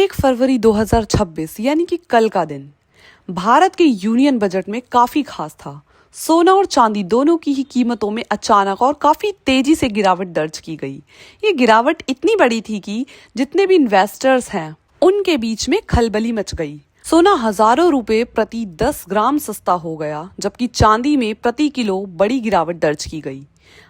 1 फरवरी 2026 यानी कि कल का दिन भारत के यूनियन बजट में काफी खास था। सोना और चांदी दोनों की ही कीमतों में अचानक और काफी तेजी से गिरावट दर्ज की गई। ये गिरावट इतनी बड़ी थी कि जितने भी इन्वेस्टर्स हैं उनके बीच में खलबली मच गई। सोना हजारों रुपए प्रति 10 ग्राम सस्ता हो गया, जबकि चांदी में प्रति किलो बड़ी गिरावट दर्ज की गई।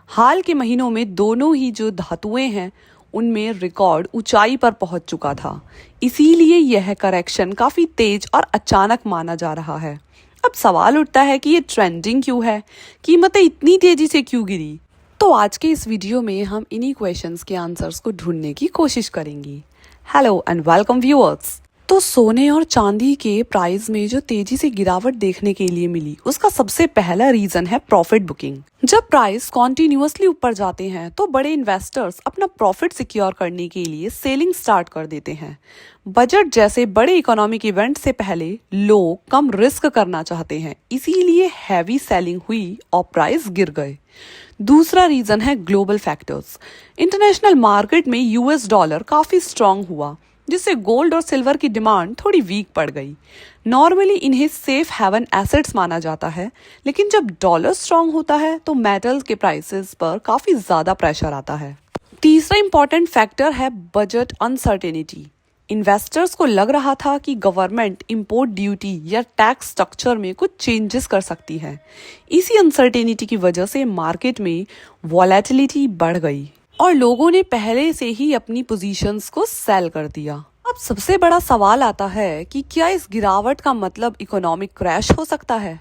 हाल के महीनों में दोनों ही जो धातुएं हैं उनमें रिकॉर्ड ऊंचाई पर पहुंच चुका था। इसीलिए यह करेक्शन काफी तेज और अचानक माना जा रहा है। अब सवाल उठता है कि ये ट्रेंडिंग क्यों है, कीमतें इतनी तेजी से क्यों गिरी। तो आज के इस वीडियो में हम इन्हीं क्वेश्चंस के आंसर्स को ढूंढने की कोशिश करेंगे। Hello and welcome viewers. तो सोने और चांदी के प्राइस में जो तेजी से गिरावट देखने के लिए मिली, उसका सबसे पहला रीजन है प्रॉफिट बुकिंग। जब प्राइस कॉन्टिन्यूअसली ऊपर जाते हैं तो बड़े इन्वेस्टर्स अपना प्रॉफिट सिक्योर करने के लिए सेलिंग स्टार्ट कर देते हैं। बजट जैसे बड़े इकोनॉमिक इवेंट से पहले लोग कम रिस्क करना चाहते हैं, इसीलिए हैवी सेलिंग हुई और प्राइस गिर गए। दूसरा रीजन है ग्लोबल फैक्टर्स। इंटरनेशनल मार्केट में यूएस डॉलर काफी स्ट्रांग हुआ, जिससे गोल्ड और सिल्वर की डिमांड थोड़ी वीक पड़ गई। नॉर्मली इन्हें सेफ हेवन एसेट्स माना जाता है, लेकिन जब डॉलर स्ट्रांग होता है तो मेटल्स के प्राइसेस पर काफी ज्यादा प्रेशर आता है। तीसरा इंपॉर्टेंट फैक्टर है बजट अनसर्टेनिटी। इन्वेस्टर्स को लग रहा था कि गवर्नमेंट इंपोर्ट ड्यूटी या टैक्स स्ट्रक्चर में कुछ चेंजेस कर सकती है। इसी अनसर्टेनिटी की वजह से मार्केट में वॉलेटिलिटी बढ़ गई और लोगों ने पहले से ही अपनी पोजीशंस को सेल कर दिया। अब सबसे बड़ा सवाल आता है कि क्या इस गिरावट का मतलब इकोनॉमिक क्रैश हो सकता है?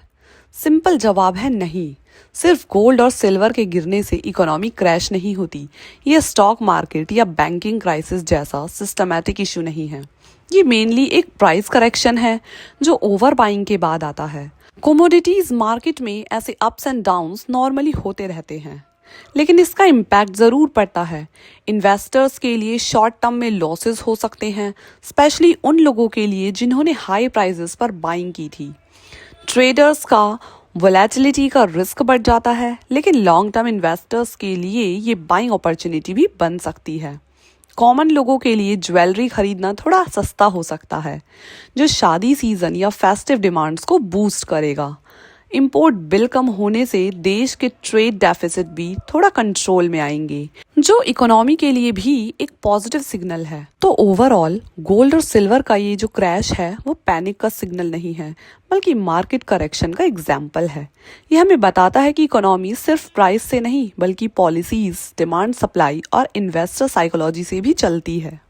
सिंपल जवाब है नहीं। सिर्फ गोल्ड और सिल्वर के गिरने से इकोनॉमिक क्रैश नहीं होती। ये स्टॉक मार्केट या बैंकिंग क्राइसिस जैसा सिस्टमैटिक इशू नहीं है। ये मेनली एक प्राइस करेक्शन है जो ओवर बाइंग के बाद आता है। कमोडिटीज मार्केट में ऐसे अप्स एंड डाउन्स नॉर्मली होते रहते हैं, लेकिन इसका इम्पैक्ट जरूर पड़ता है। इन्वेस्टर्स के लिए शॉर्ट टर्म में लॉसेस हो सकते हैं, स्पेशली उन लोगों के लिए जिन्होंने हाई प्राइसेस पर बाइंग की थी। ट्रेडर्स का वोलेटिलिटी का रिस्क बढ़ जाता है, लेकिन लॉन्ग टर्म इन्वेस्टर्स के लिए ये बाइंग अपॉर्चुनिटी भी बन सकती है। कॉमन लोगों के लिए ज्वेलरी खरीदना थोड़ा सस्ता हो सकता है, जो शादी सीजन या फेस्टिव डिमांड्स को बूस्ट करेगा। इंपोर्ट बिल कम होने से देश के ट्रेड डेफिसिट भी थोड़ा कंट्रोल में आएंगे, जो इकोनॉमी के लिए भी एक पॉजिटिव सिग्नल है। तो ओवरऑल गोल्ड और सिल्वर का ये जो क्रैश है वो पैनिक का सिग्नल नहीं है, बल्कि मार्केट करेक्शन का एग्जाम्पल है। ये हमें बताता है कि इकोनॉमी सिर्फ प्राइस से नहीं, बल्कि पॉलिसीज, डिमांड, सप्लाई और इन्वेस्टर साइकोलॉजी से भी चलती है।